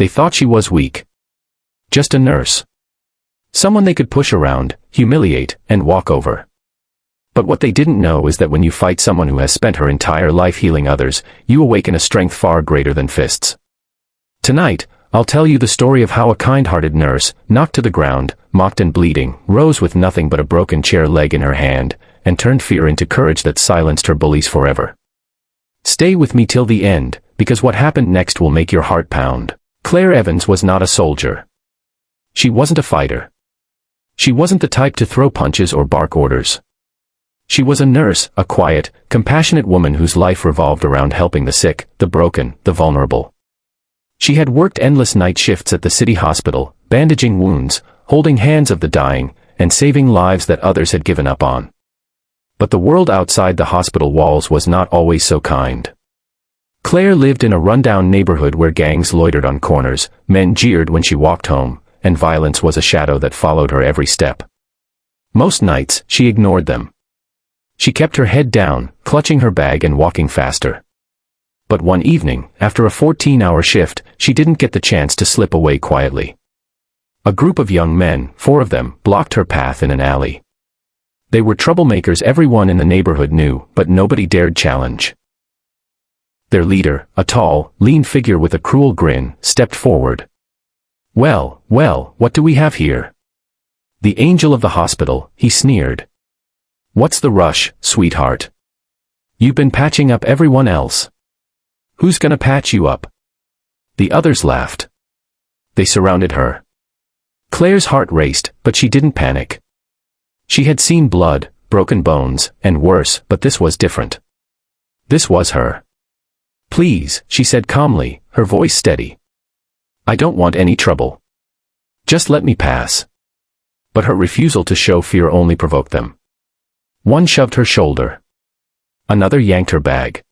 They thought she was weak. Just a nurse. Someone they could push around, humiliate, and walk over. But what they didn't know is that when you fight someone who has spent her entire life healing others, you awaken a strength far greater than fists. Tonight, I'll tell you the story of how a kind-hearted nurse, knocked to the ground, mocked and bleeding, rose with nothing but a broken chair leg in her hand, and turned fear into courage that silenced her bullies forever. Stay with me till the end, because what happened next will make your heart pound. Claire Evans was not a soldier. She wasn't a fighter. She wasn't the type to throw punches or bark orders. She was a nurse, a quiet, compassionate woman whose life revolved around helping the sick, the broken, the vulnerable. She had worked endless night shifts at the city hospital, bandaging wounds, holding hands of the dying, and saving lives that others had given up on. But the world outside the hospital walls was not always so kind. Claire lived in a rundown neighborhood where gangs loitered on corners, men jeered when she walked home, and violence was a shadow that followed her every step. Most nights, she ignored them. She kept her head down, clutching her bag and walking faster. But one evening, after a 14-hour shift, she didn't get the chance to slip away quietly. A group of young men, 4 of them, blocked her path in an alley. They were troublemakers everyone in the neighborhood knew, but nobody dared challenge. Their leader, a tall, lean figure with a cruel grin, stepped forward. Well, what do we have here? The angel of the hospital, he sneered. What's the rush, sweetheart? You've been patching up everyone else. Who's gonna patch you up? The others laughed. They surrounded her. Claire's heart raced, but she didn't panic. She had seen blood, broken bones, and worse, but this was different. This was her. Please, she said calmly, her voice steady. I don't want any trouble. Just let me pass. But her refusal to show fear only provoked them. One shoved her shoulder. Another yanked her bag.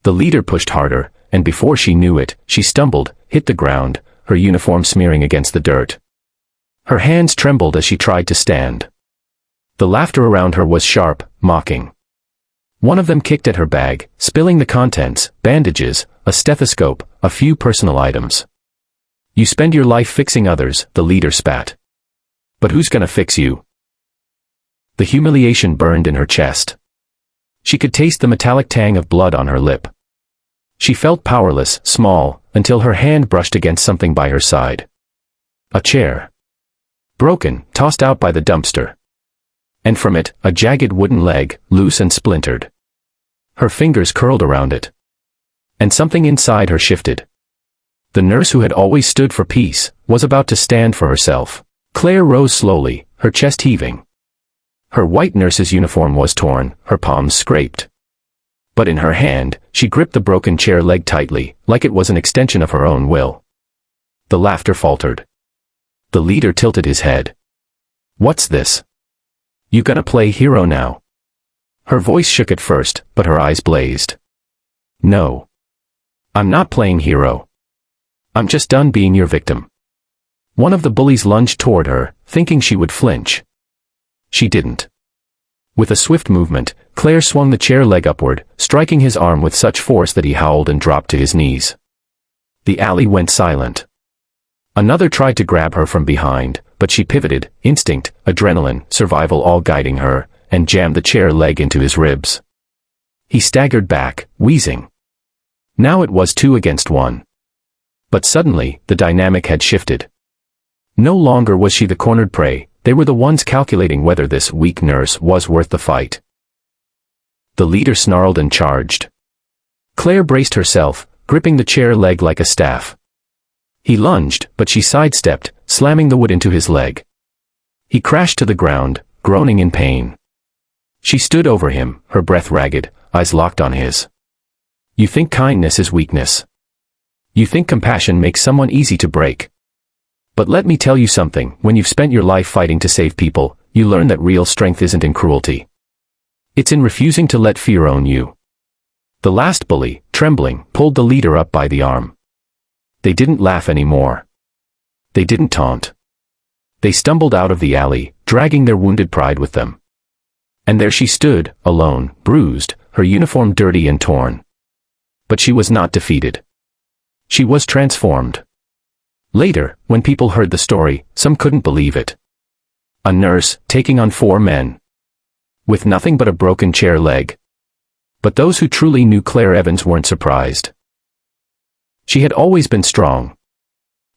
The leader pushed harder, and before she knew it, she stumbled, hit the ground, her uniform smearing against the dirt. Her hands trembled as she tried to stand. The laughter around her was sharp, mocking. One of them kicked at her bag, spilling the contents, bandages, a stethoscope, a few personal items. You spend your life fixing others, the leader spat. But who's gonna fix you? The humiliation burned in her chest. She could taste the metallic tang of blood on her lip. She felt powerless, small, until her hand brushed against something by her side. A chair. Broken, tossed out by the dumpster. And from it, a jagged wooden leg, loose and splintered. Her fingers curled around it. And something inside her shifted. The nurse who had always stood for peace, was about to stand for herself. Claire rose slowly, her chest heaving. Her white nurse's uniform was torn, her palms scraped. But in her hand, she gripped the broken chair leg tightly, like it was an extension of her own will. The laughter faltered. The leader tilted his head. What's this? You gonna play hero now? Her voice shook at first, but her eyes blazed. No. I'm not playing hero. I'm just done being your victim. One of the bullies lunged toward her, thinking she would flinch. She didn't. With a swift movement, Claire swung the chair leg upward, striking his arm with such force that he howled and dropped to his knees. The alley went silent. Another tried to grab her from behind, but she pivoted, instinct, adrenaline, survival all guiding her, and jammed the chair leg into his ribs. He staggered back, wheezing. Now it was 2 against 1. But suddenly, the dynamic had shifted. No longer was she the cornered prey, they were the ones calculating whether this weak nurse was worth the fight. The leader snarled and charged. Claire braced herself, gripping the chair leg like a staff. He lunged, but she sidestepped, slamming the wood into his leg. He crashed to the ground, groaning in pain. She stood over him, her breath ragged, eyes locked on his. You think kindness is weakness. You think compassion makes someone easy to break. But let me tell you something, when you've spent your life fighting to save people, you learn that real strength isn't in cruelty. It's in refusing to let fear own you. The last bully, trembling, pulled the leader up by the arm. They didn't laugh anymore. They didn't taunt. They stumbled out of the alley, dragging their wounded pride with them. And there she stood, alone, bruised, her uniform dirty and torn. But she was not defeated. She was transformed. Later, when people heard the story, some couldn't believe it. A nurse, taking on 4 men. With nothing but a broken chair leg. But those who truly knew Claire Evans weren't surprised. She had always been strong.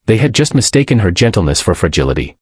They had just mistaken her gentleness for fragility.